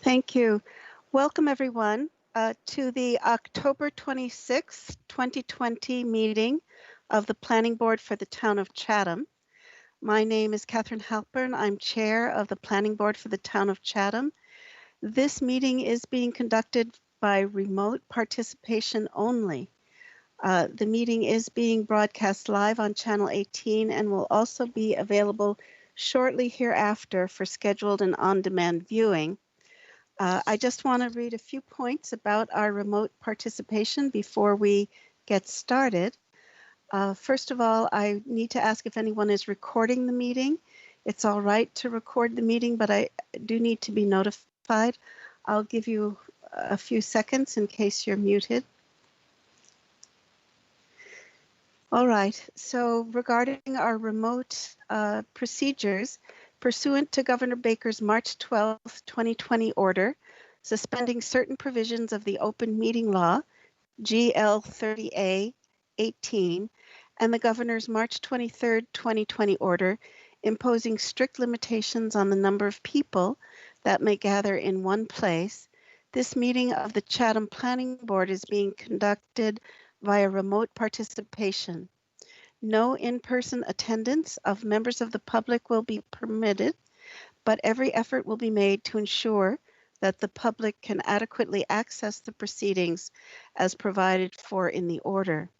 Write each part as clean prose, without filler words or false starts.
Thank you. Welcome, everyone, to the October 26th, 2020 meeting of the Planning Board for the Town of Chatham. My name is Catherine Halpern. I'm Chair of the Planning Board for the Town of Chatham. This meeting is being conducted by remote participation only. The meeting is being broadcast live on Channel 18 and will also be available shortly hereafter for scheduled and on-demand viewing. I just want to read a few points about our remote participation before we get started. First of all, I need to ask if anyone is recording the meeting. It's all right to record the meeting, but I do need to be notified. I'll give you a few seconds in case you're muted. All right, so regarding our remote procedures, pursuant to Governor Baker's March 12, 2020 order, suspending certain provisions of the Open Meeting Law, GL 30A 18, and the Governor's March 23, 2020 order, imposing strict limitations on the number of people that may gather in one place, this meeting of the Chatham Planning Board is being conducted via remote participation. No in-person attendance of members of the public will be permitted, but every effort will be made to ensure that the public can adequately access the proceedings as provided for in the order.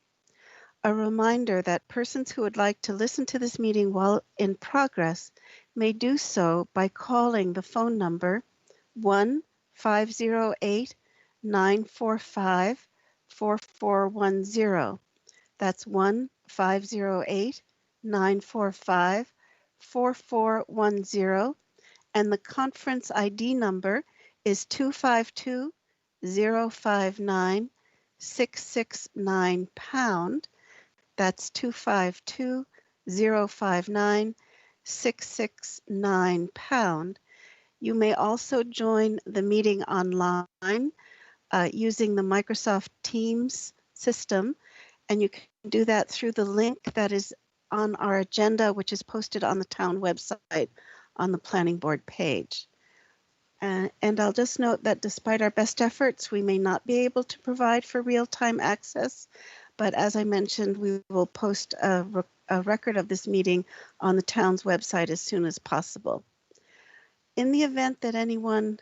A reminder that persons who would like to listen to this meeting while in progress may do so by calling the phone number 1-508-945-4410. That's 1-508-945-4410. And the conference ID number is 252-059-669#. That's 252-059-669#. You may also join the meeting online using the Microsoft Teams system, and you can do that through the link that is on our agenda, which is posted on the town website on the planning board page. And I'll just note that despite our best efforts, we may not be able to provide for real-time access, but as I mentioned, we will post a record of this meeting on the town's website as soon as possible. In the event that anyone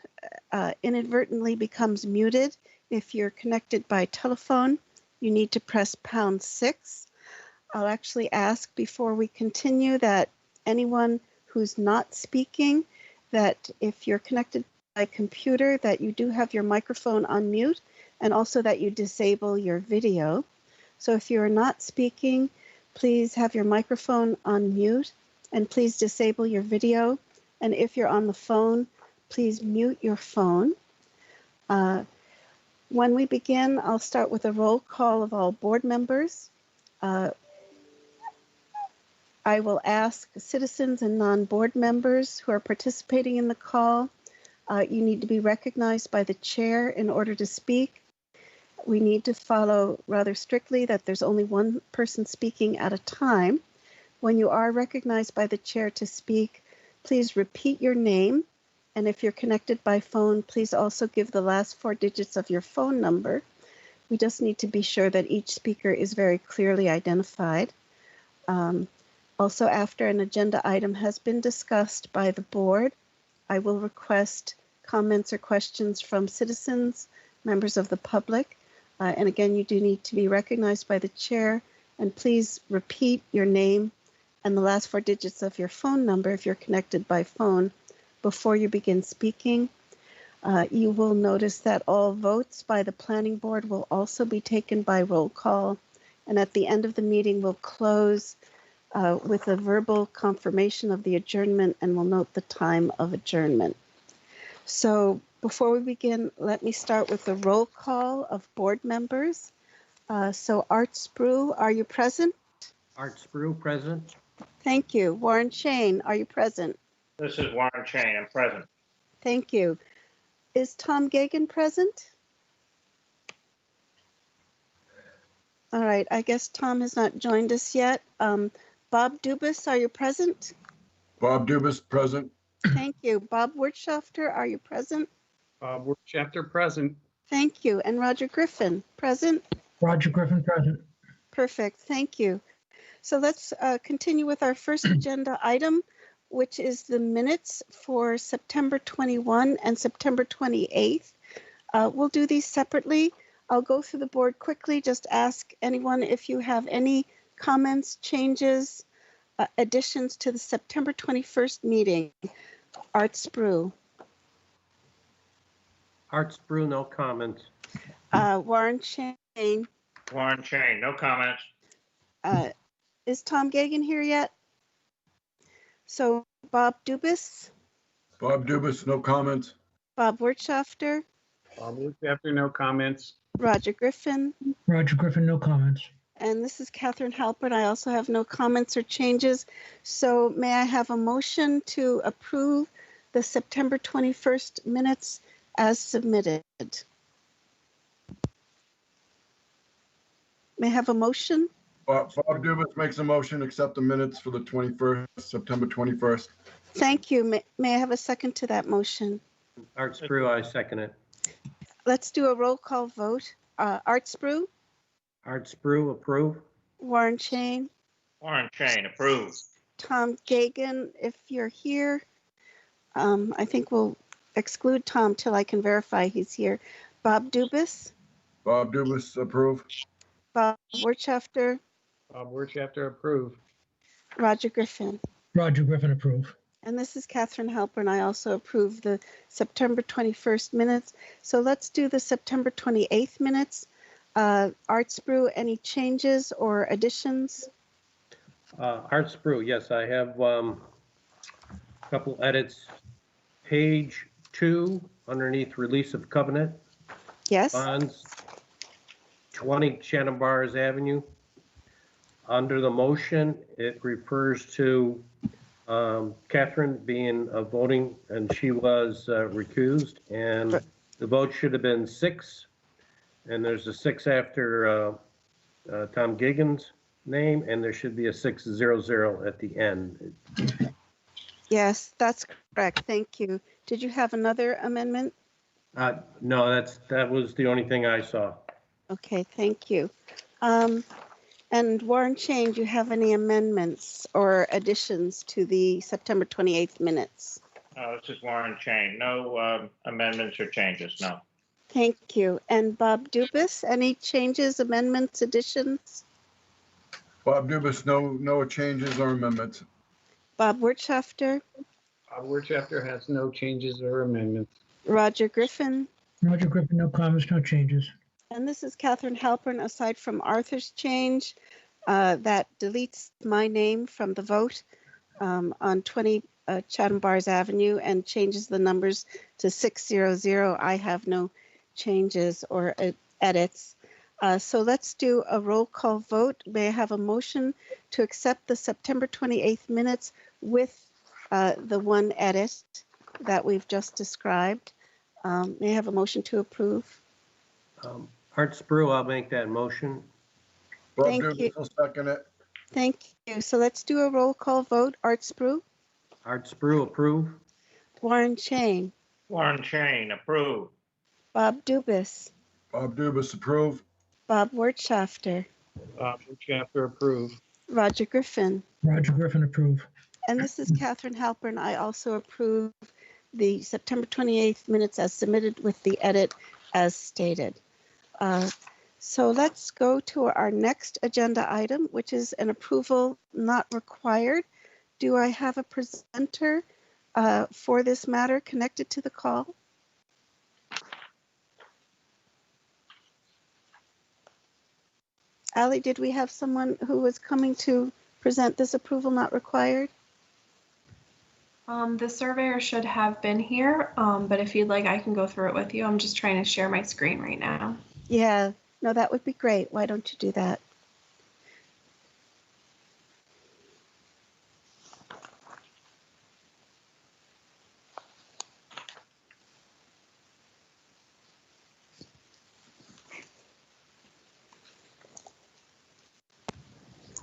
inadvertently becomes muted, if you're connected by telephone, you need to press #6. I'll actually ask before we continue that anyone who's not speaking, that if you're connected by computer, that you do have your microphone on mute, and also that you disable your video. So if you're not speaking, please have your microphone on mute, and please disable your video. And if you're on the phone, please mute your phone. When we begin, I'll start with a roll call of all board members. I will ask citizens and non-board members who are participating in the call. You need to be recognized by the chair in order to speak. We need to follow rather strictly that there's only one person speaking at a time. When you are recognized by the chair to speak, please repeat your name. And if you're connected by phone, please also give the last 4 digits of your phone number. We just need to be sure that each speaker is very clearly identified. Also, after an agenda item has been discussed by the board, I will request comments or questions from citizens, members of the public. And again, you do need to be recognized by the chair, and please repeat your name and the last 4 digits of your phone number if you're connected by phone before you begin speaking. You will notice that all votes by the planning board will also be taken by roll call. And at the end of the meeting, we'll close with a verbal confirmation of the adjournment, and we'll note the time of adjournment. So before we begin, let me start with the roll call of board members. So Art Sprue, are you present? Art Sprue, present. Thank you. Warren Chain, are you present? This is Warren Chain. I'm present. Thank you. Is Tom Gagan present? All right, I guess Tom has not joined us yet. Bob Dubus, are you present? Bob Dubus, present. Thank you. Bob Wirtschafter, are you present? Board chapter present. Thank you. And Roger Griffin, present? Roger Griffin present. Perfect. Thank you. So let's continue with our first agenda item, which is the minutes for September 21 and September 28th. We'll do these separately. I'll go through the board quickly. Just ask anyone if you have any comments, changes, additions to the September 21st meeting. Art Sprue. Art Sprue, no comments. Warren Chain. Warren Chain, no comments. Is Tom Gagan here yet? So Bob Dubus, Bob Dubus, no comments. Bob Wirtschafter, Board chapter, no comments. Roger Griffin, Roger Griffin, no comments. and this is Catherine Halpern. I also have no comments or changes. So may I have a motion to approve the September 21st minutes as submitted? May I have a motion? Bob Dubus makes a motion, to accept the minutes for the 21st, September 21st. Thank you. May I have a second to that motion? Art Sprue, I second it. Let's do a roll call vote. Art Sprue, Art Sprue, approve. Warren Chain, Warren Chain, approved. Tom Gagan, if you're here. I think we'll exclude Tom till I can verify he's here. Bob Dubus, Bob Dubus, approve. Bob Wirtschafter, Board chapter approved. Roger Griffin. Roger Griffin approve. And this is Catherine Halpern. I also approve the September 21st minutes. So let's do the September 28th minutes. Art Sprue, any changes or additions? Art Sprue, yes, I have a couple edits. Page 2, underneath release of covenant, Yes. bonds, 20 Chatham Bars Avenue. Under the motion, it refers to Catherine being voting, and she was recused, and the vote should have been 6, and there's a 6 after Tom Gagan's name, and there should be a 600 at the end. Yes, that's correct. Thank you. Did you have another amendment? No, that was the only thing I saw. Okay, thank you. And Warren Chain, do you have any amendments or additions to the September 28th minutes? This is Warren Chain, no amendments or changes, no. Thank you. And Bob Dubus, any changes, amendments, additions? Bob Dubus, no changes or amendments. Bob Wirtschafter, Board chapter has no changes or amendments. Roger Griffin, Roger Griffin, no comments, no changes. and this is Catherine Halpern. Aside from Arthur's change, that deletes my name from the vote on 20 Chatham Bars Avenue and changes the numbers to 600. I have no changes or edits. So let's do a roll call vote. May I have a motion to accept the September 28th minutes with the one edit that we've just described? May I have a motion to approve? Art Sprue, I'll make that motion. Bob Thank Dubus you. will second it. Thank you. So let's do a roll call vote. Art Sprue, Art Sprue, approve. Warren Chain, Warren Chain, approved. Bob Dubus, Bob Dubus, approve. Bob Wirtschafter, Board chapter approved. Roger Griffin, Roger Griffin approve. and this is Catherine Halpern. I also approve the September 28th minutes as submitted with the edit as stated. So let's go to our next agenda item, which is an approval not required. Do I have a presenter for this matter connected to the call? Ally, did we have someone who was coming to present this approval not required? The surveyor should have been here, but if you'd like, I can go through it with you. I'm just trying to share my screen right now. Yeah, no, that would be great. Why don't you do that?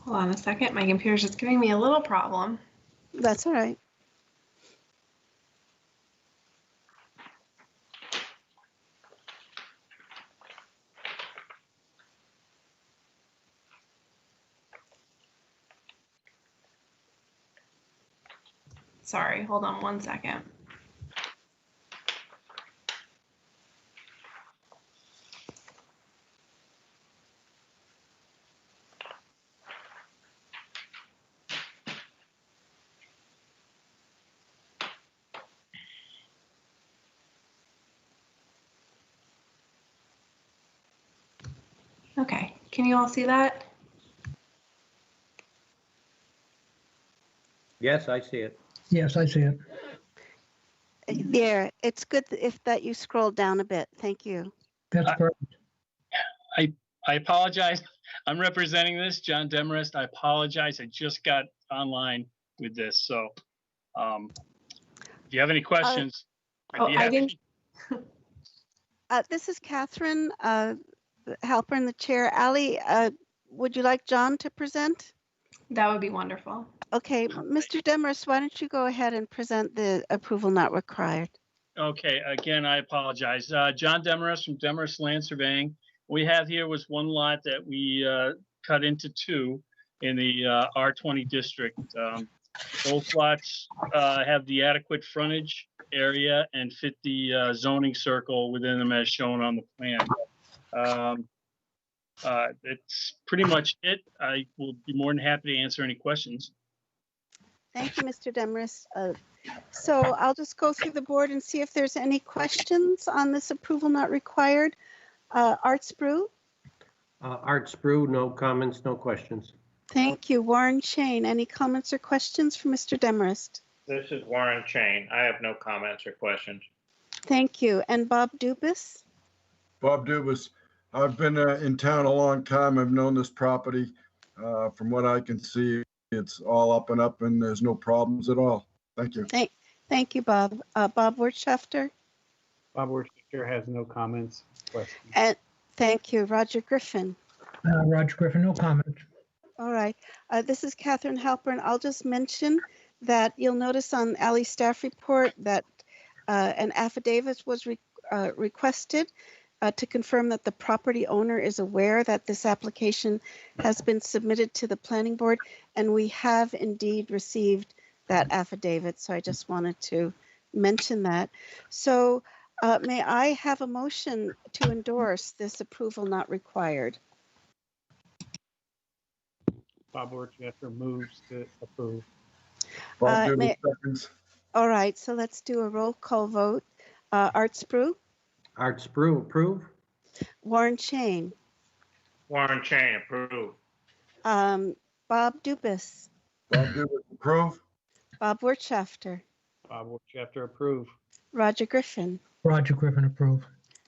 Hold on a second. My computer's just giving me a little problem. That's all right. Sorry, hold on one second. Okay, can you all see that? Yes, I see it. Yes, I see it. There, it's good if that you scroll down a bit. Thank you. That's perfect. I apologize. I'm representing this, John Demarest. I apologize. I just got online with this. So if you have any questions, Oh, I'd be I happy. didn't. This is Catherine Halpern, the chair. Ali, would you like John to present? That would be wonderful. Okay, Mr. Demers, why don't you go ahead and present the approval not required? Okay, again, I apologize. John Demarest from Demarest Land Surveying. What we have here was one lot that we cut into two in the R20 district. Both lots have the adequate frontage area and fit the zoning circle within them as shown on the plan. It's pretty much it. I will be more than happy to answer any questions. Thank you, Mr. Demers. So I'll just go through the board and see if there's any questions on this approval not required. Art Sprue? Art Sprue, no comments, no questions. Thank you. Warren Chain, any comments or questions for Mr. Demarest? This is Warren Chain. I have no comments or questions. Thank you. And Bob Dubus? Bob Dubus, I've been in town a long time. I've known this property. From what I can see, it's all up and up and there's no problems at all. Thank you. Thank you, Bob. Bob Wirtschafter? Bob Worcester has no comments, questions. And thank you. Roger Griffin? Roger Griffin, no comment. All right. This is Catherine Halpern. I'll just mention that you'll notice on Ali's staff report that an affidavit was requested to confirm that the property owner is aware that this application has been submitted to the planning board, and we have indeed received that affidavit. So I just wanted to mention that. So may I have a motion to endorse this approval not required? Bob Worcester moves to approve. Bob Dubus May- seconds. All right, so let's do a roll call vote. Art Sprue, Art Sprue, approve. Warren Chain, Warren Chain, approve. Bob Dubus, Bob Dubus approve. Bob Wirtschafter, Bob Worcester approve. Roger Griffin, Roger Griffin, approve.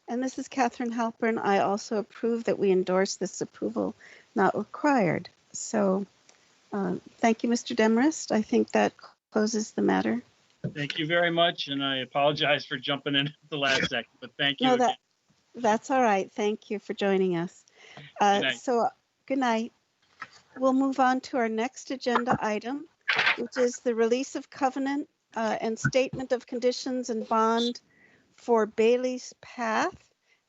and this is Catherine Halpern. I also approve that we endorse this approval not required. So thank you, Mr. Demarest. I think that closes the matter. Thank you very much, and I apologize for jumping in at the last second, but thank you. No, that's all right. Thank you for joining us. night. So good night. We'll move on to our next agenda item, which is the release of covenant and statement of conditions and bond for Bailey's Path.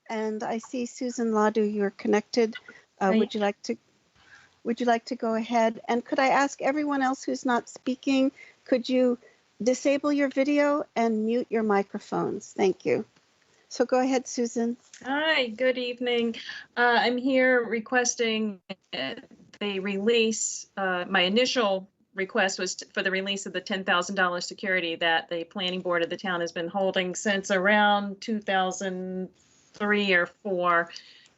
And I see Susan Ladu, you're connected. Would you like to go ahead? And could I ask everyone else who's not speaking, could you disable your video and mute your microphones? Thank you. So go ahead, Susan. Hi, good evening. I'm here requesting the release. My initial request was for the release of the $10,000 security that the planning board of the town has been holding since around 2003 or 4.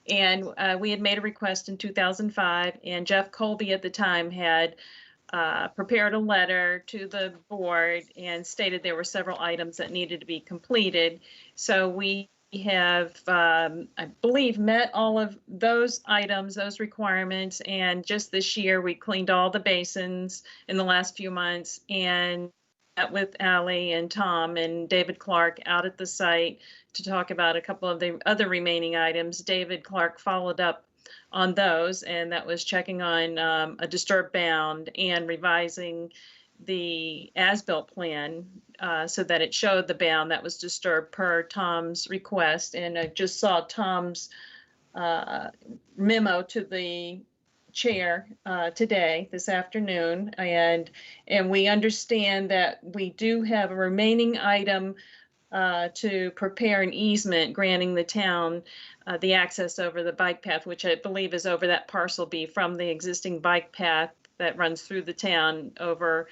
And we had made a request in 2005, and Jeff Colby at the time had prepared a letter to the board and stated there were several items that needed to be completed. So we have, I believe, met all of those items, those requirements. And just this year, we cleaned all the basins in the last few months and met with Ali and Tom and David Clark out at the site to talk about a couple of the other remaining items. David Clark followed up on those, and that was checking on a disturbed bound and revising the as-built plan so that it showed the bound that was disturbed per Tom's request. And I just saw Tom's memo to the chair today, this afternoon, and we understand that we do have a remaining item to prepare an easement granting the town the access over the bike path, which I believe is over that parcel B from the existing bike path that runs through the town over,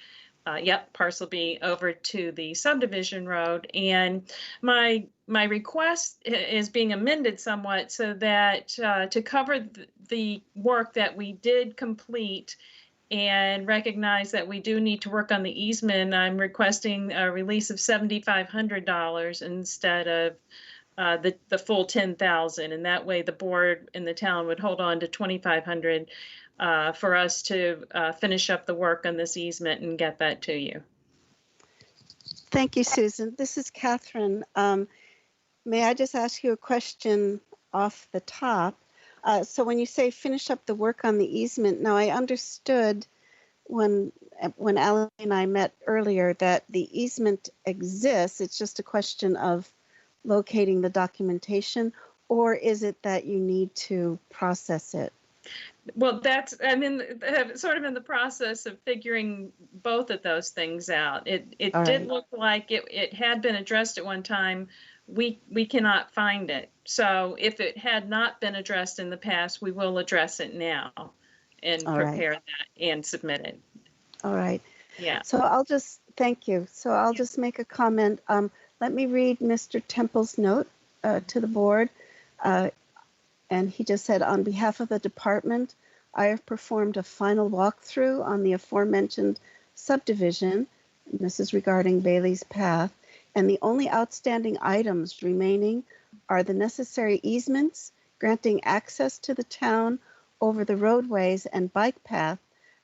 parcel B over to the subdivision road. And my request is being amended somewhat so that to cover the work that we did complete and recognize that we do need to work on the easement, I'm requesting a release of $7,500 instead of the full 10,000, and that way the board and the town would hold on to 2,500 for us to finish up the work on this easement and get that to you. Thank you, Susan. This is Catherine. May I just ask you a question off the top? So when you say finish up the work on the easement, now I understood when Alan and I met earlier that the easement exists. It's just a question of locating the documentation, or is it that you need to process it? Well, I'm sort of in the process of figuring both of those things out. It All did right. look like it had been addressed at one time. We cannot find it. So if it had not been addressed in the past, we will address it now and All right. prepare that and submit it. All right. Yeah. So thank you. So I'll just make a comment. Let me read Mr. Temple's note to the board. And he just said, on behalf of the department, I have performed a final walkthrough on the aforementioned subdivision. And this is regarding Bailey's Path. And the only outstanding items remaining are the necessary easements granting access to the town over the roadways and bike path,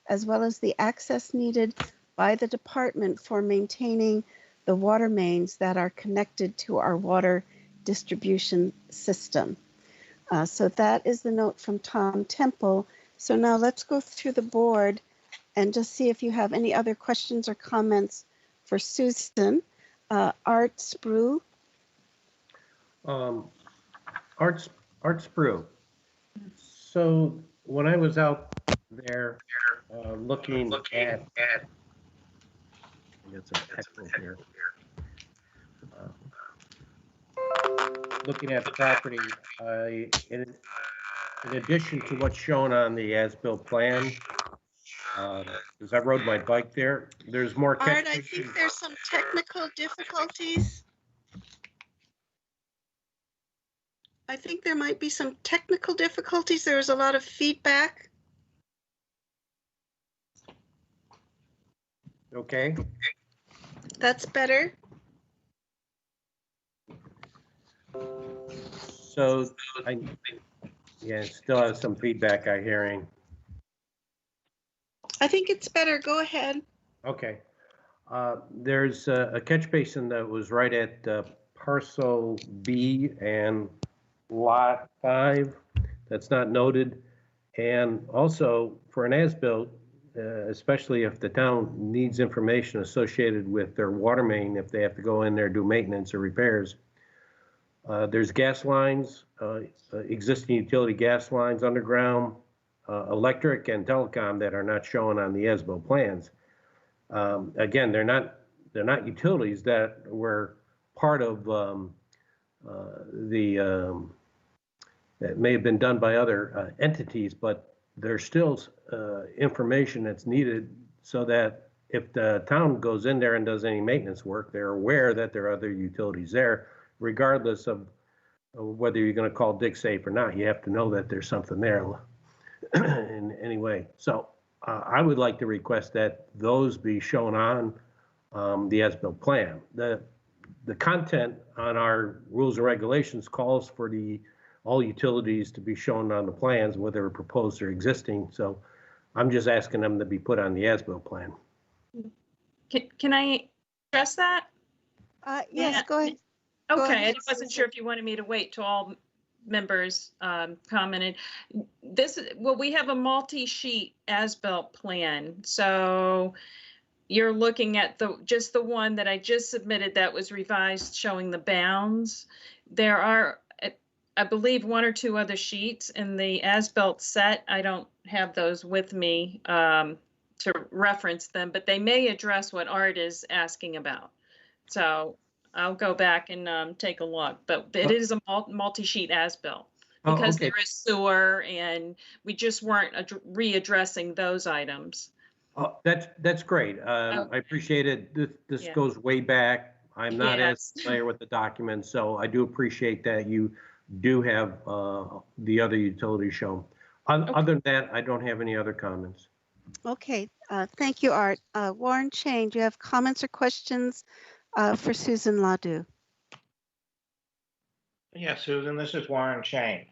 as well as the access needed by the department for maintaining the water mains that are connected to our water distribution system. So that is the note from Tom Temple. So now let's go through the board and just see if you have any other questions or comments for Susan. Art Sprue. Art Sprue. So when I was out there looking at, get some echo here. Looking at the property, in addition to what's shown on the as-built plan, because I rode my bike there, there's more. Art, I think there's some technical difficulties. I think there might be some technical difficulties. There was a lot of feedback. Okay. That's better. So still have some feedback I'm hearing. I think it's better. Go ahead. Okay. There's a catch basin that was right at parcel B and lot 5 that's not noted. And also for an as-built, especially if the town needs information associated with their water main, if they have to go in there, do maintenance or repairs. There's gas lines, existing utility gas lines underground, electric and telecom that are not shown on the as-built plans. Again, they're not utilities that were part of that may have been done by other entities, but there's still information that's needed so that if the town goes in there and does any maintenance work, they're aware that there are other utilities there, regardless of whether you're going to call dig safe or not. You have to know that there's something there in any way. So I would like to request that those be shown on the as-built plan. The content on our rules and regulations calls for all utilities to be shown on the plans, whether proposed or existing. So I'm just asking them to be put on the as-built plan. Can I address that? Yes, go ahead. Okay, I wasn't sure if you wanted me to wait till all members commented. We have a multi-sheet as-built plan. So you're looking at just the one that I just submitted that was revised showing the bounds. There are I believe, one or two other sheets in the as-built set. I don't have those with me to reference them, but they may address what Art is asking about. So I'll go back and take a look, but it is a multi-sheet as-built because okay. there is sewer and we just weren't readdressing those items. Oh, that's great. I appreciate it. This Yeah. goes way back. I'm not as Yes. familiar with the document, so I do appreciate that you do have the other utilities shown. Other than that, I don't have any other comments. Okay, thank you, Art. Warren Chain, do you have comments or questions for Susan Ladue? Yes, Susan, this is Warren Chain.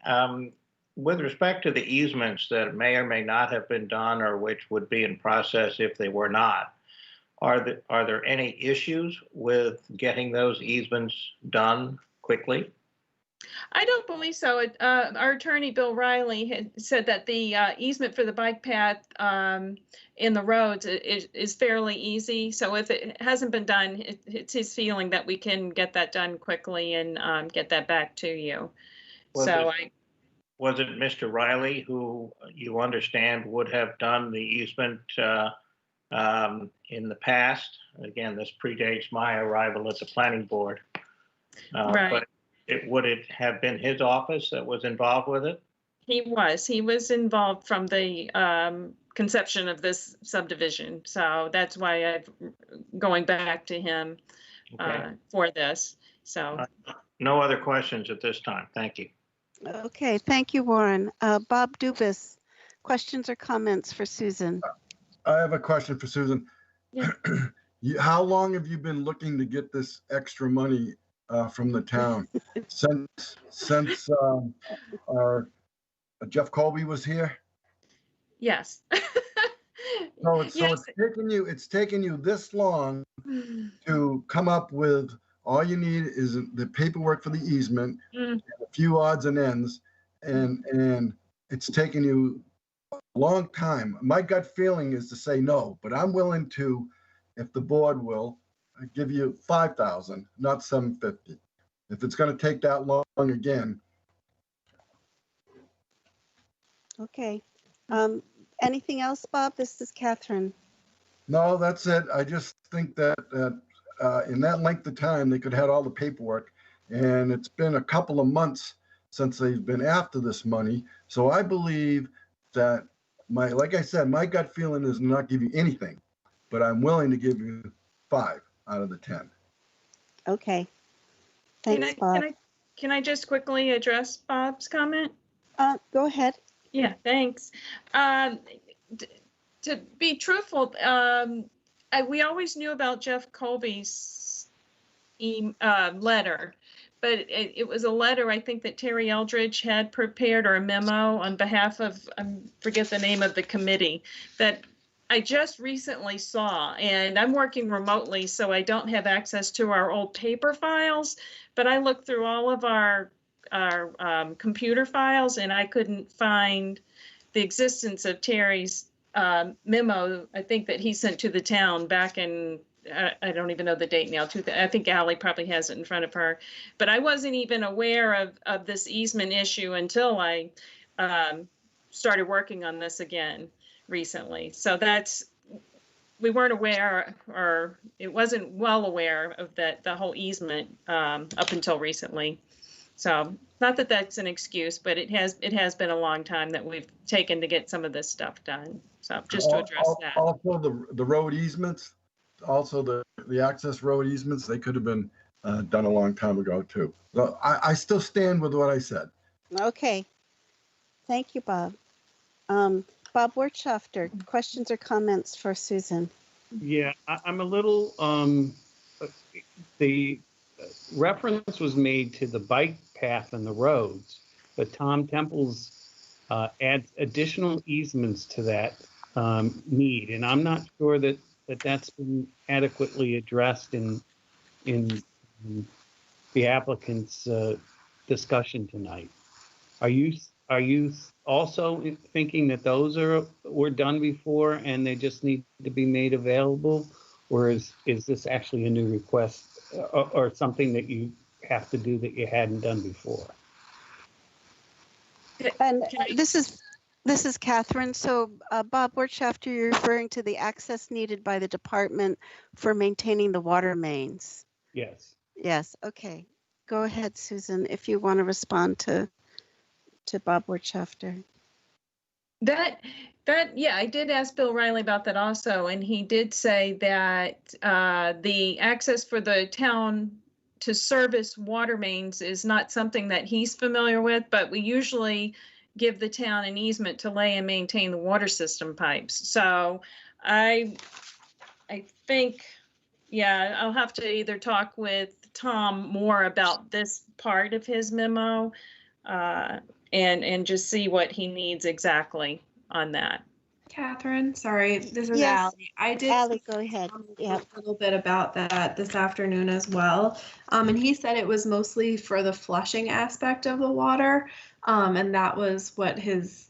With respect to the easements that may or may not have been done or which would be in process if they were not, are there any issues with getting those easements done quickly? I don't believe so. Our attorney, Bill Riley, had said that the easement for the bike path in the roads is fairly easy. So if it hasn't been done, it's his feeling that we can get that done quickly and get that back to you. Was it Mr. Riley who you understand would have done the easement in the past? Again, this predates my arrival at the planning board. Right. But would it have been his office that was involved with it? He was involved from the conception of this subdivision. So that's why I'm going back to him for this. So no other questions at this time. Thank you. Okay, thank you, Warren. Bob Dubus, questions or comments for Susan? I have a question for Susan. Yeah. How long have you been looking to get this extra money from the town? Since our Jeff Colby was here? Yes. So Yes. it's taken you this long to come up with, all you need is the paperwork for the easement, and a few odds and ends, and it's taken you a long time. My gut feeling is to say no, but I'm willing to, if the board will, give you 5,000, not 750. If it's going to take that long again. Okay. Anything else, Bob? This is Catherine. No, that's it. I just think that in that length of time, they could have had all the paperwork, and it's been a couple of months since they've been after this money. So I believe that like I said, my gut feeling is not give you anything, but I'm willing to give you 5 out of the 10. Okay. Thanks, Bob. Can I just quickly address Bob's comment? Go ahead. Yeah, thanks. To be truthful, we always knew about Jeff Colby's letter, but it was a letter I think that Terry Eldridge had prepared, or a memo on behalf of, I forget the name of the committee, that I just recently saw, and I'm working remotely, so I don't have access to our old paper files, but I looked through all of our computer files and I couldn't find the existence of Terry's memo, I think, that he sent to the town back in, I don't even know the date now. I think Allie probably has it in front of her, but I wasn't even aware of this easement issue until I started working on this again recently. So we weren't aware, or it wasn't well aware of the whole easement up until recently. So not that that's an excuse, but it has been a long time that we've taken to get some of this stuff done. So just to address that. Also the road easements, also the access road easements, they could have been done a long time ago too. So I still stand with what I said. Okay. Thank you, Bob. Bob Wirtschafter, questions or comments for Susan? Yeah, I'm a little, the reference was made to the bike path and the roads, but Tom Temple's adds additional easements to that need, and I'm not sure that that's been adequately addressed in the applicant's discussion tonight. Are you also thinking that those were done before and they just need to be made available, or is this actually a new request or something that you have to do that you hadn't done before? And Can I- this is Catherine. So Bob Wirtschafter, you're referring to the access needed by the department for maintaining the water mains. Yes. Yes, okay. Go ahead, Susan, if you want to respond to Bob Wirtschafter. Yeah, I did ask Bill Riley about that also, and he did say that the access for the town to service water mains is not something that he's familiar with, but we usually give the town an easement to lay and maintain the water system pipes. So I think, yeah, I'll have to either talk with Tom more about this part of his memo and just see what he needs exactly on that. Catherine, sorry, this is Yes, Allie. I did Allie, speak go ahead. to Tom Yeah. a little bit about that this afternoon as well. And he said it was mostly for the flushing aspect of the water. And that was what his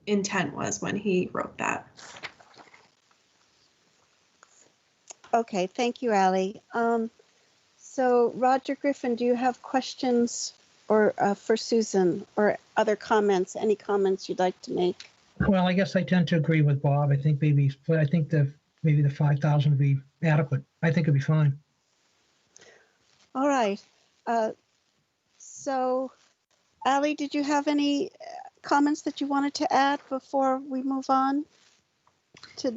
intent was when he wrote that. Okay, thank you, Allie. So Roger Griffin, do you have questions or for Susan or other comments? Any comments you'd like to make? Well, I guess I tend to agree with Bob. I think maybe the 5,000 would be adequate. I think it'd be fine. All right. So Allie, did you have any comments that you wanted to add before we move on?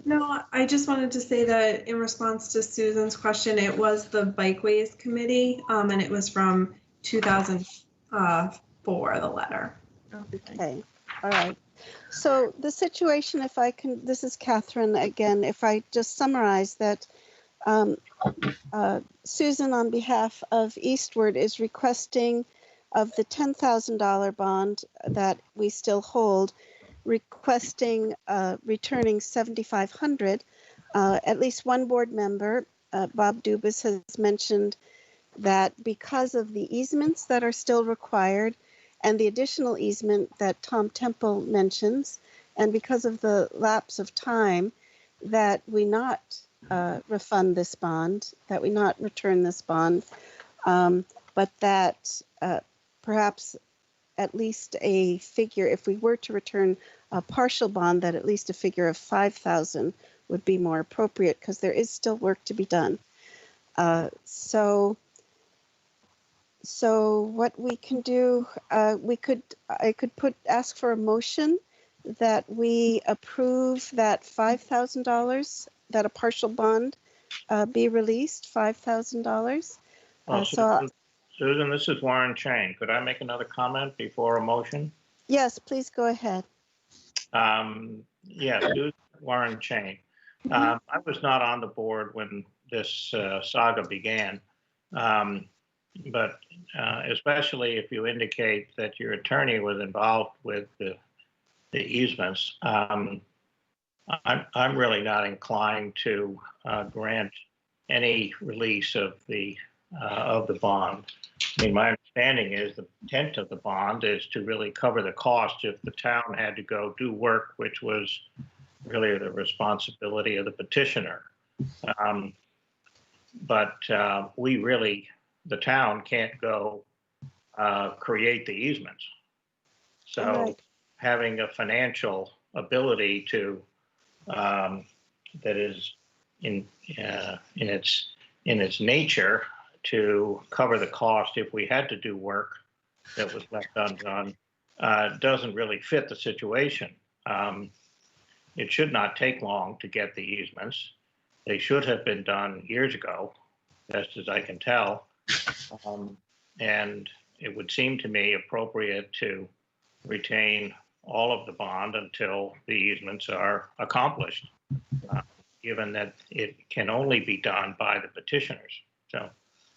No, I just wanted to say that in response to Susan's question, it was the Bikeways Committee, and it was from 2004, the letter. Okay, all right. So the situation, if I can, this is Catherine again, if I just summarize that Susan on behalf of Eastward is requesting of the $10,000 bond that we still hold, requesting returning $7,500. At least one board member, Bob Dubus, has mentioned that because of the easements that are still required and the additional easement that Tom Temple mentions, and because of the lapse of time, that we not refund this bond, that we not return this bond, but that perhaps at least a figure, if we were to return a partial bond, that at least a figure of 5,000 would be more appropriate because there is still work to be done. So what we can do, I could ask for a motion that we approve that $5,000, that a partial bond be released, $5,000. Susan, this is Warren Chain. Could I make another comment before a motion? Yes, please go ahead. Yes, Susan Warren Chain. I was not on the board when this saga began, but especially if you indicate that your attorney was involved with the easements, I'm really not inclined to grant any release of the bond. I mean, my understanding is the intent of the bond is to really cover the cost if the town had to go do work, which was really the responsibility of the petitioner. But we really, the town can't go create the easements. So Right. having a financial ability to that is in its nature to cover the cost if we had to do work that was left undone doesn't really fit the situation. It should not take long to get the easements. They should have been done years ago, best as I can tell. And it would seem to me appropriate to retain all of the bond until the easements are accomplished, given that it can only be done by the petitioners. So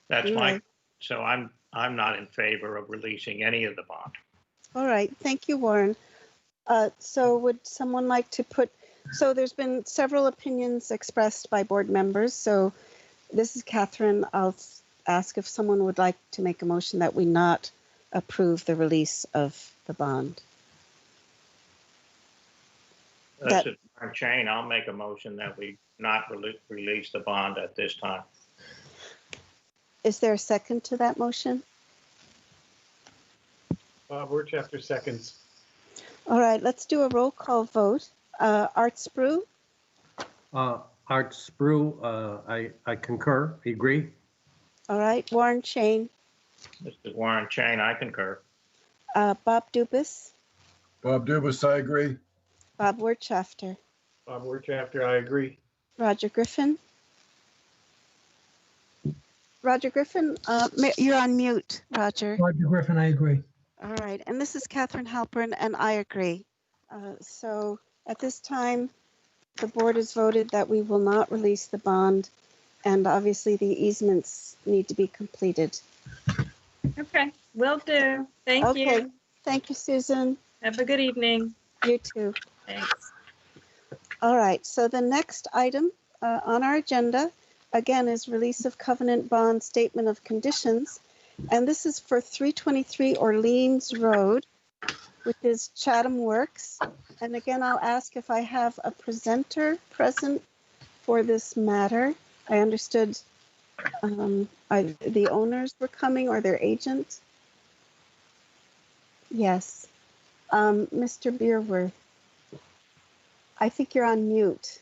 that's so I'm not in favor of releasing any of the bond. All right, thank you, Warren. So would someone like to so there's been several opinions expressed by board members. So this is Catherine. I'll ask if someone would like to make a motion that we not approve the release of the bond. That's a chain. I'll make a motion that we not release the bond at this time. Is there a second to that motion? Bob Wirtschafter seconds. All right, let's do a roll call vote. Art Spru, Art Spru, I concur, agree. all right, Warren Chain, This is Warren Chain. I concur. Bob Dubus, Bob Dubus, I agree. Bob Wertschafter, Bob Wertschafter, I agree. Roger Griffin. Roger Griffin, you're on mute, Roger. Roger Griffin, I agree. All right, and this is Catherine Halpern, and I agree. So at this time, the board has voted that we will not release the bond, and obviously the easements need to be completed. Okay, will do. Thank Okay, you. thank you, Susan. Have a good evening. You too. Thanks. All right, so the next item on our agenda, again, is release of covenant bond statement of conditions. And this is for 323 Orleans Road, which is Chatham Works. And again, I'll ask if I have a presenter present for this matter. I understood the owners were coming or their agent. Yes. Mr. Beerworth, I think you're on mute.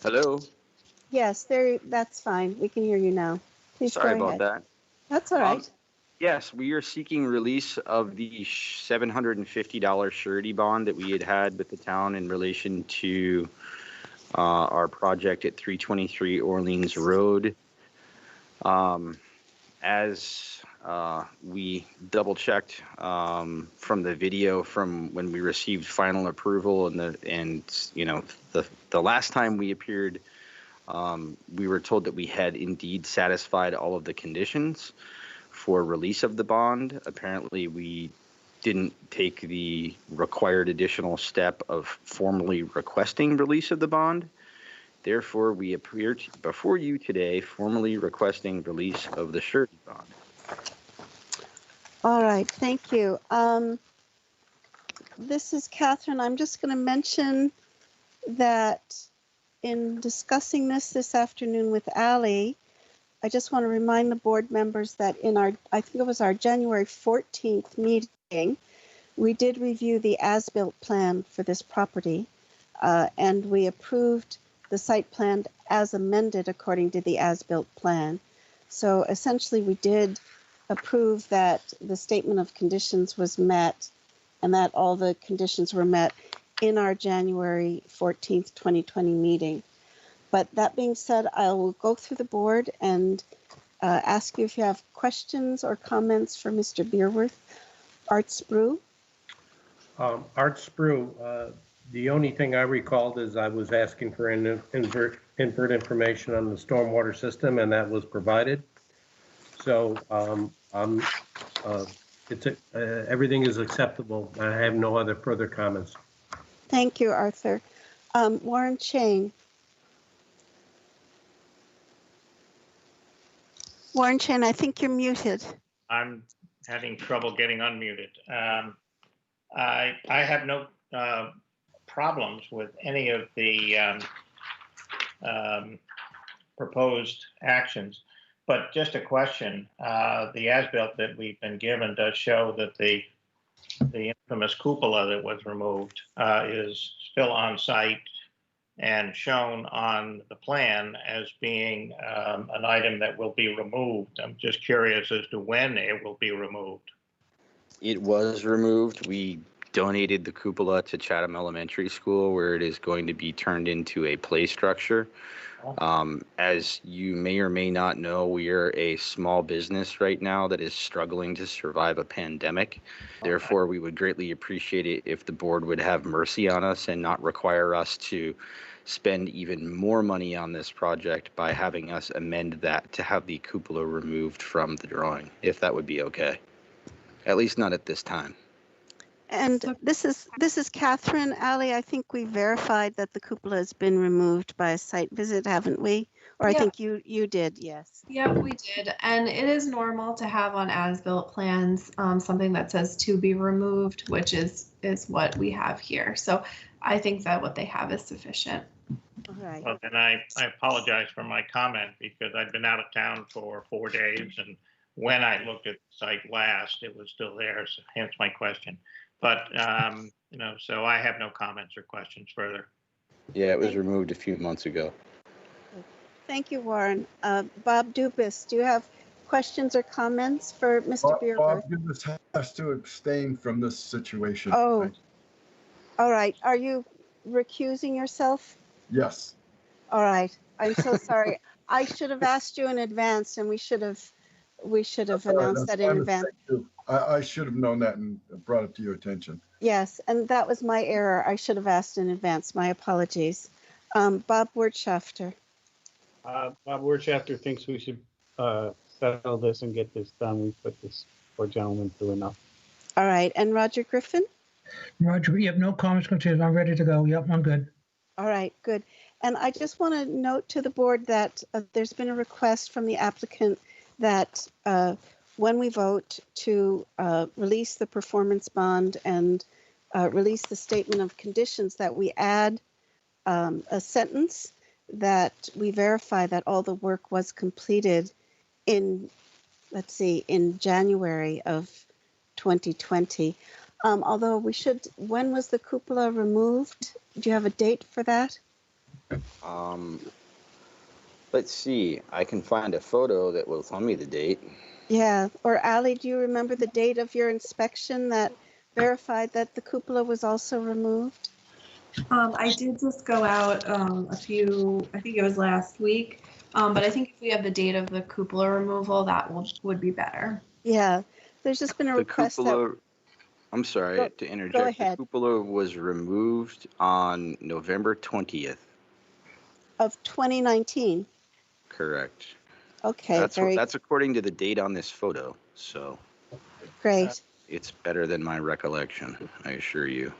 Hello. Yes, that's fine. We can hear you now. Please Sorry go about ahead. that. That's all right. Yes, we are seeking release of the $750 surety bond that we had with the town in relation to our project at 323 Orleans Road. As we double checked from the video from when we received final approval and the last time we appeared, we were told that we had indeed satisfied all of the conditions for release of the bond. Apparently, we didn't take the required additional step of formally requesting release of the bond. Therefore, we appear before you today formally requesting release of the surety bond. All right, thank you. This is Catherine. I'm just going to mention that in discussing this afternoon with Ally, I just want to remind the board members that in our, I think it was our January 14th meeting, we did review the as-built plan for this property, and we approved the site plan as amended according to the as-built plan. So essentially, we did approve that the statement of conditions was met and that all the conditions were met in our January 14th, 2020 meeting. But that being said, I will go through the board and ask you if you have questions or comments for Mr. Beerworth. Art Spru. Art Spru, the only thing I recalled is I was asking for invert information on the stormwater system, and that was provided. So everything is acceptable. I have no other further comments. Thank you, Arthur. Warren Chain. Warren Chain, I think you're muted. I'm having trouble getting unmuted. I have no problems with any of the proposed actions, but just a question. The as-built that we've been given does show that the infamous cupola that was removed is still on site and shown on the plan as being an item that will be removed. I'm just curious as to when it will be removed. It was removed. We donated the cupola to Chatham Elementary School, where it is going to be turned into a play structure. As you may or may not know, we are a small business right now that is struggling to survive a pandemic. Therefore, we would greatly appreciate it if the board would have mercy on us and not require us to spend even more money on this project by having us amend that to have the cupola removed from the drawing, if that would be okay. At least not at this time. And this is Catherine. Ally, I think we verified that the cupola has been removed by a site visit, haven't we? Or I think you did, yes. Yep, we did. And it is normal to have on as-built plans something that says to be removed, which is what we have here. So I think that what they have is sufficient. All right. Well, then I apologize for my comment because I've been out of town for 4 days and when I looked at the site last, it was still there, so hence my question. But, so I have no comments or questions further. Yeah, it was removed a few months ago. Thank you, Warren. Bob Dubus, do you have questions or comments for Mr. Bierger? Bob Dubus has to abstain from this situation. Oh, all right. Are you recusing yourself? Yes. All right. I'm so sorry. I should have asked you in advance, and we should have announced that in advance. I should have known that and brought it to your attention. Yes, and that was my error. I should have asked in advance. My apologies. Bob Wirtschafter. Bob Wirtschafter thinks we should settle this and get this done. We put this poor gentleman through enough. All right. And Roger Griffin? Roger, yep, no comments, concerns. I'm ready to go. Yep, I'm good. All right, good. And I just want to note to the board that there's been a request from the applicant that when we vote to release the performance bond and release the statement of conditions, that we add a sentence that we verify that all the work was completed in, let's see, in January of 2020. Although we should, when was the cupola removed? Do you have a date for that? Let's see. I can find a photo that will tell me the date. Yeah. Or Ally, do you remember the date of your inspection that verified that the cupola was also removed? I did just go out I think it was last week, but I think if we have the date of the cupola removal, that would be better. Yeah. There's just been a request that... I'm sorry to interject. Go ahead. The cupola was removed on November 20th. Of 2019. Correct. Okay, that's according to the date on this photo. So great. It's better than my recollection, I assure you.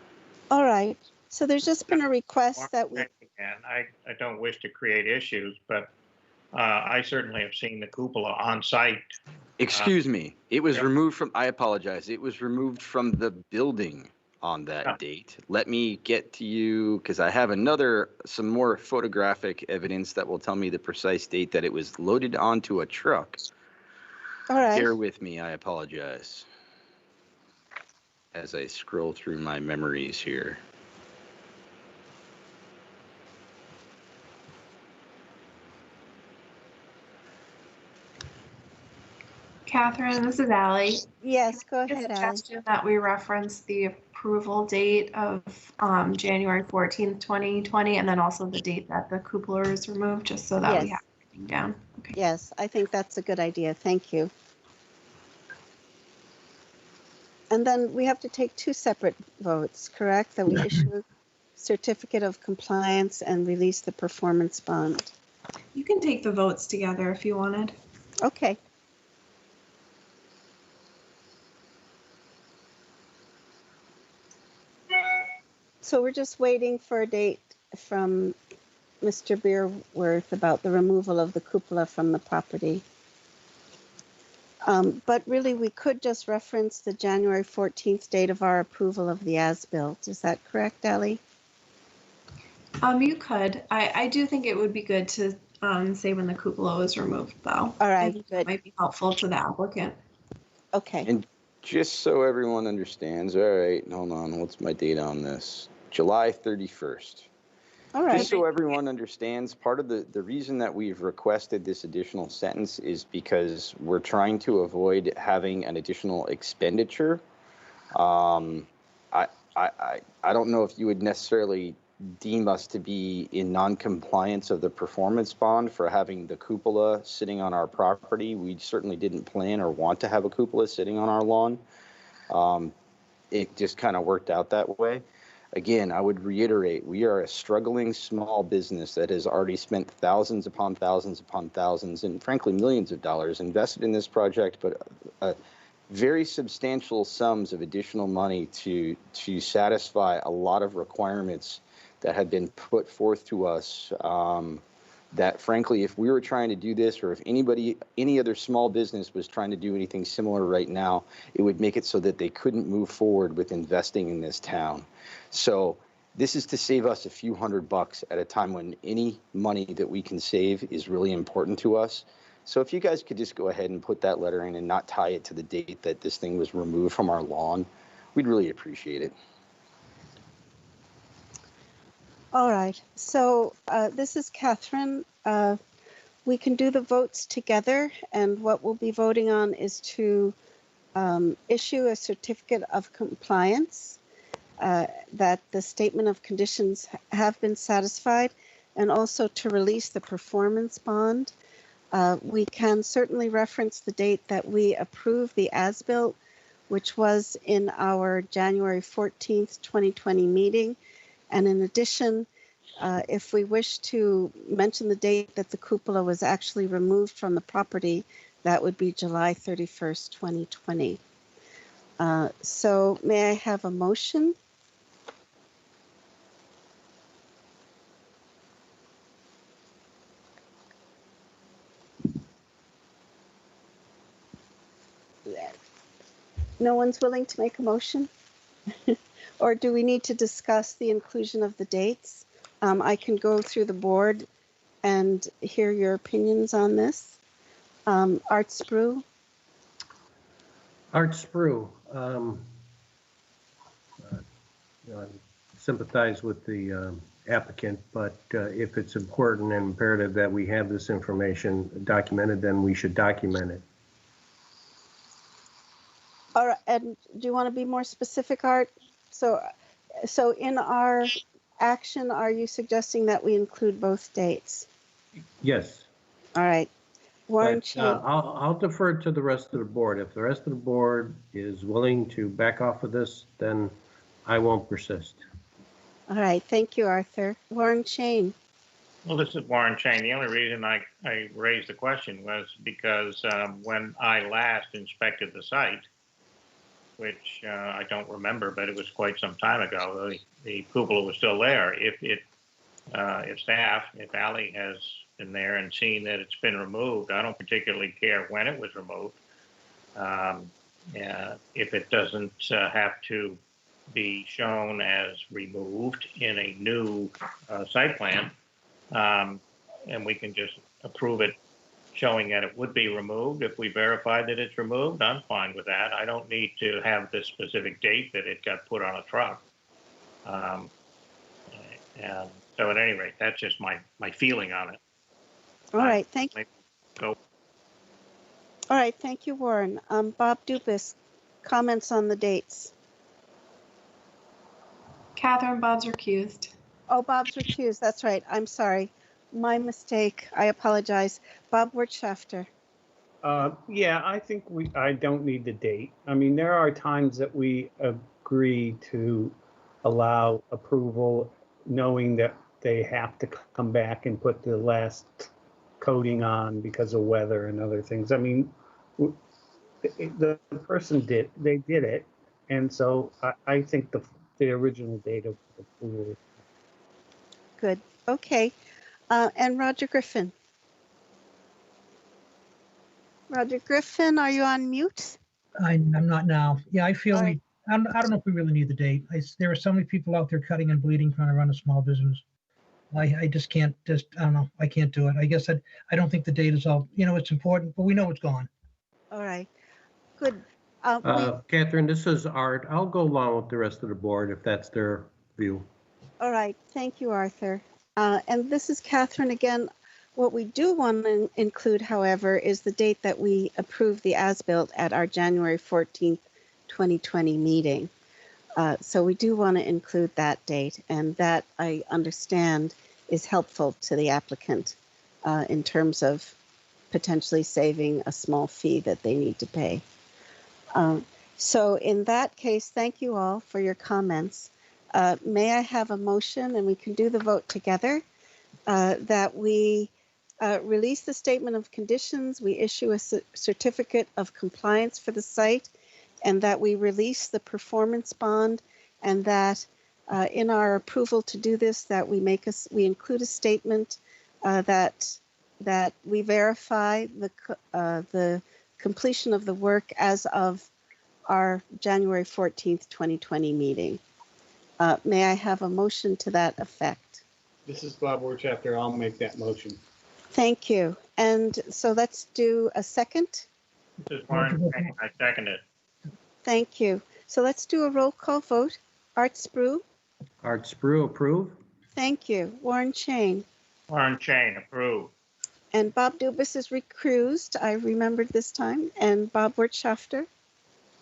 All right. So there's just been a request that we... And I don't wish to create issues, but I certainly have seen the cupola on site. Excuse me. It was removed from, I apologize. It was removed from the building on that date. Let me get to you, because I have some more photographic evidence that will tell me the precise date that it was loaded onto a truck. All right. Bear with me. I apologize. As I scroll through my memories here. Catherine, this is Ally. Yes, go ahead, Ally. Suggestion that we reference the approval date of January 14th, 2020, and then also the date that the cupola is removed, just so that we have everything down. Okay. Yes, I think that's a good idea. Thank you. And then we have to take two separate votes, correct? That we issue certificate of compliance and release the performance bond. You can take the votes together if you wanted. Okay. So we're just waiting for a date from Mr. Beerworth about the removal of the cupola from the property. But really, we could just reference the January 14th date of our approval of the as-built. Is that correct, Ally? You could. I do think it would be good to say when the cupola was removed, though. All right, good. That might be helpful to the applicant. Okay. And just so everyone understands, all right, hold on, what's my date on this? July 31st. All right. Just so everyone understands, part of the reason that we've requested this additional sentence is because we're trying to avoid having an additional expenditure. I don't know if you would necessarily deem us to be in non-compliance of the performance bond for having the cupola sitting on our property. We certainly didn't plan or want to have a cupola sitting on our lawn. It just kind of worked out that way. Again, I would reiterate, we are a struggling small business that has already spent thousands upon thousands upon thousands and frankly millions of dollars invested in this project, but very substantial sums of additional money to satisfy a lot of requirements that have been put forth to us that frankly, if we were trying to do this, or if any other small business was trying to do anything similar right now, it would make it so that they couldn't move forward with investing in this town. So this is to save us a few $100 at a time when any money that we can save is really important to us. So if you guys could just go ahead and put that letter in and not tie it to the date that this thing was removed from our lawn, we'd really appreciate it. All right, so this is Catherine. We can do the votes together, and what we'll be voting on is to issue a certificate of compliance, that the statement of conditions have been satisfied, and also to release the performance bond. We can certainly reference the date that we approved the as-built, which was in our January 14th, 2020 meeting. And in addition, if we wish to mention the date that the cupola was actually removed from the property, that would be July 31st, 2020. So may I have a motion? No one's willing to make a motion? Or do we need to discuss the inclusion of the dates? I can go through the board and hear your opinions on this. Art Sprue? Art Sprue, I sympathize with the applicant, but if it's important and imperative that we have this information documented, then we should document it. All right, and do you want to be more specific, Art? So in our action, are you suggesting that we include both dates? Yes. All right. Warren But, Chain. I'll defer to the rest of the board. If the rest of the board is willing to back off of this, then I won't persist. All right, thank you, Arthur. Warren Chain. Well, this is Warren Chain. The only reason I raised the question was because when I last inspected the site, which I don't remember, but it was quite some time ago, the cupola was still there. If staff, if Ally has been there and seen that it's been removed, I don't particularly care when it was removed. If it doesn't have to be shown as removed in a new site plan, and we can just approve it showing that it would be removed. If we verify that it's removed, I'm fine with that. I don't need to have the specific date that it got put on a truck. And so at any rate, that's just my feeling on it. All right, thank you. Go. All right, thank you, Warren. Bob Dubus, comments on the dates. Catherine, Bob's recused. Oh, Bob's recused, that's right. I'm sorry. My mistake. I apologize. Bob Wirtschafter. Yeah, I think I don't need the date. I mean, there are times that we agree to allow approval knowing that they have to come back and put the last coating on because of weather and other things. I mean, the person did it. And so I think the original date of approval. Good. Okay. And Roger Griffin. Roger Griffin, are you on mute? I'm not now. Yeah, I feel All right. I don't know if we really need the date. There are so many people out there cutting and bleeding trying to run a small business. I just can't, I don't know. I can't do it. I guess I don't think the date is all, it's important, but we know it's gone. All right. Good. Catherine, this is Art. I'll go along with the rest of the board if that's their view. All right. Thank you, Arthur. And this is Catherine again. What we do want to include, however, is the date that we approved the as-built at our January 14th, 2020 meeting. So we do want to include that date, and that I understand is helpful to the applicant in terms of potentially saving a small fee that they need to pay. So in that case, thank you all for your comments. May I have a motion, and we can do the vote together, that we release the statement of conditions, we issue a certificate of compliance for the site, and that we release the performance bond, and that in our approval to do this, that we include a statement that we verify the completion of the work as of our January 14th, 2020 meeting. May I have a motion to that effect? This is Bob Wirtschafter. I'll make that motion. Thank you. And so let's do a second. This is Warren Chain. I second it. Thank you. So let's do a roll call vote. Art Spru, Art Sprue, approve. thank you. Warren Chain. Warren Chain, approve. And Bob Dubus is recused. I remembered this time. And Bob Wertschafter.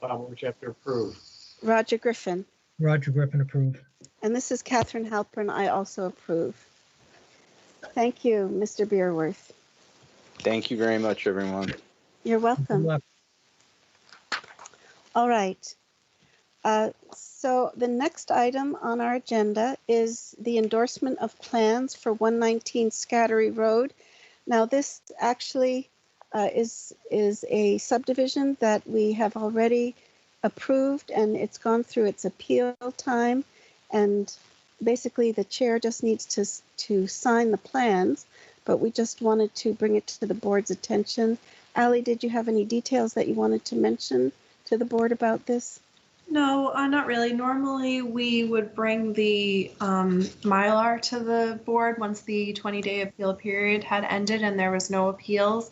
Bob Wertschafter, approve. Roger Griffin. Roger Griffin, approve. And this is Catherine Halpern. I also approve. Thank you, Mr. Beerworth. Thank you very much, everyone. You're Good welcome. luck. All right. So the next item on our agenda is the endorsement of plans for 119 Scattery Road. Now, this actually is a subdivision that we have already approved, and it's gone through its appeal time. And basically, the chair just needs to sign the plans, but we just wanted to bring it to the board's attention. Ally, did you have any details that you wanted to mention to the board about this? No, not really. Normally, we would bring the Mylar to the board once the 20-day appeal period had ended and there was no appeals.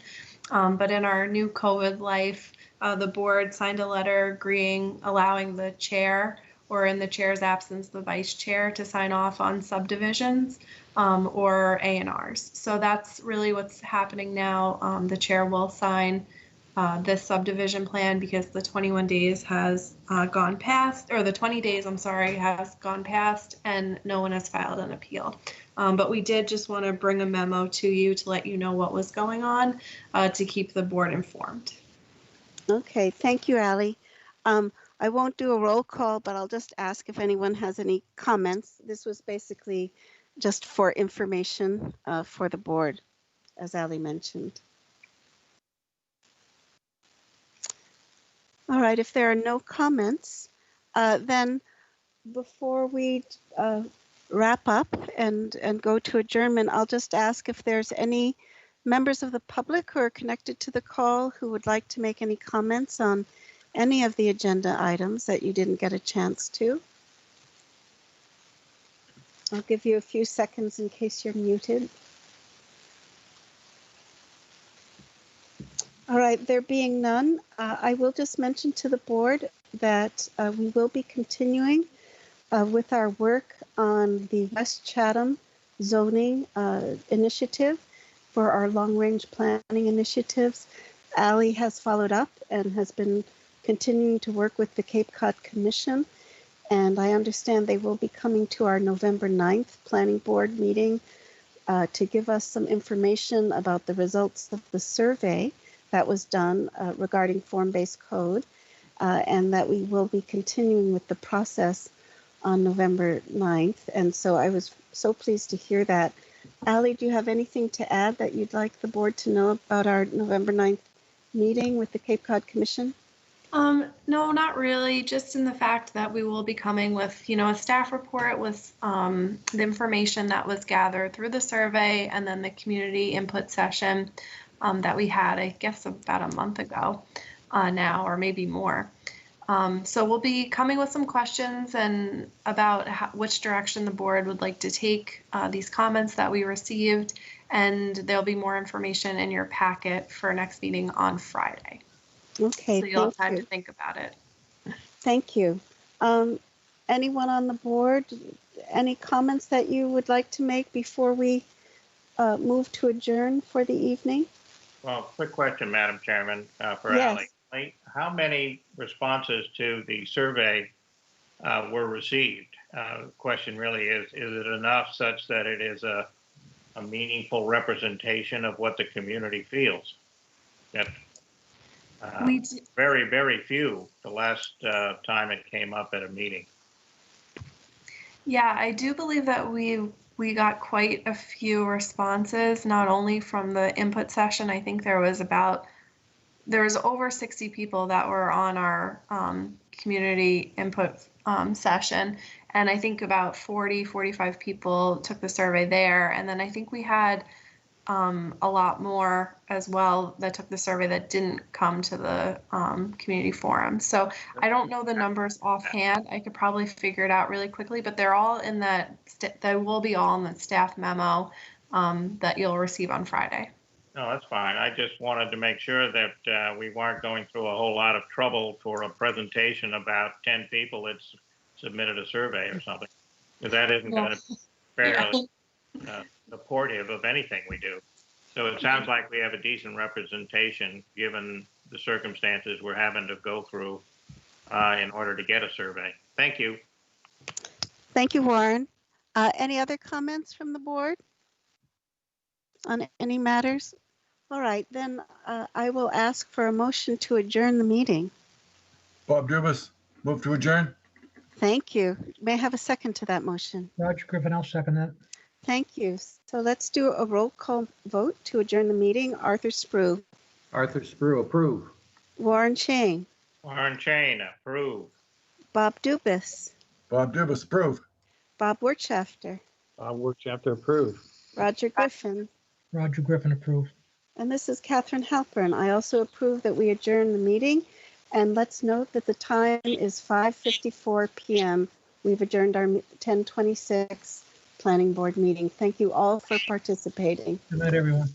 But in our new COVID life, the board signed a letter agreeing, allowing the chair, or in the chair's absence, the vice chair, to sign off on subdivisions or A&Rs. So that's really what's happening now. The chair will sign this subdivision plan because the 21 days has gone past, or the 20 days, I'm sorry, has gone past, and no one has filed an appeal. But we did just want to bring a memo to you to let you know what was going on, to keep the board informed. Okay, thank you, Ally. I won't do a roll call, but I'll just ask if anyone has any comments. This was basically just for information for the board, as Ally mentioned. All right, if there are no comments, then before we wrap up and go to adjournment, I'll just ask if there's any members of the public who are connected to the call who would like to make any comments on any of the agenda items that you didn't get a chance to. I'll give you a few seconds in case you're muted. All right, there being none, I will just mention to the board that we will be continuing with our work on the West Chatham zoning initiative for our long-range planning initiatives. Ally has followed up and has been continuing to work with the Cape Cod Commission, and I understand they will be coming to our November 9th planning board meeting to give us some information about the results of the survey that was done regarding form-based code, and that we will be continuing with the process on November 9th. And so I was so pleased to hear that. Ally, do you have anything to add that you'd like the board to know about our November 9th meeting with the Cape Cod Commission? No, not really. Just in the fact that we will be coming with, a staff report with the information that was gathered through the survey and then the community input session that we had, I guess, about a month ago now, or maybe more. So we'll be coming with some questions and about which direction the board would like to take these comments that we received, and there'll be more information in your packet for next meeting on Friday. Okay, so you'll have time to think about it. Thank you. Anyone on the board, any comments that you would like to make before we move to adjourn for the evening? Well, quick question, Madam Chairman, for Yes. Ally. How many responses to the survey were received? The question really is it enough such that it is a meaningful representation of what the community feels? That very, very few the last time it came up at a meeting. Yeah, I do believe that we got quite a few responses, not only from the input session. I think there was over 60 people that were on our community input session. And I think about 45 people took the survey there. And then I think we had a lot more as well that took the survey that didn't come to the community forum. So I don't know the numbers offhand. I could probably figure it out really quickly, but they're all in they will be all in the staff memo that you'll receive on Friday. No, that's fine. I just wanted to make sure that we weren't going through a whole lot of trouble for a presentation about 10 people that's submitted a survey or something. Because that isn't going to be fairly supportive of anything we do. So it sounds like we have a decent representation given the circumstances we're having to go through in order to get a survey. Thank you. Thank you, Warren. Any other comments from the board on any matters? All right, then I will ask for a motion to adjourn the meeting. Bob Dubus, move to adjourn. Thank you. May I have a second to that motion? Roger Griffin, I'll second that. Thank you. So let's do a roll call vote to adjourn the meeting. Arthur Sprue. Arthur Sprue, approve. Warren Chain. Warren Chain, approve. Bob Dubus. Bob Dubus, approve. Bob Wirtschafter. Work chapter approved. Roger Griffin. Roger Griffin, approve. And this is Catherine Halpern. I also approve that we adjourn the meeting. And let's note that the time is 5:54 p.m. We've adjourned our 10:26 Planning Board meeting. Thank you all for participating. Good night, everyone.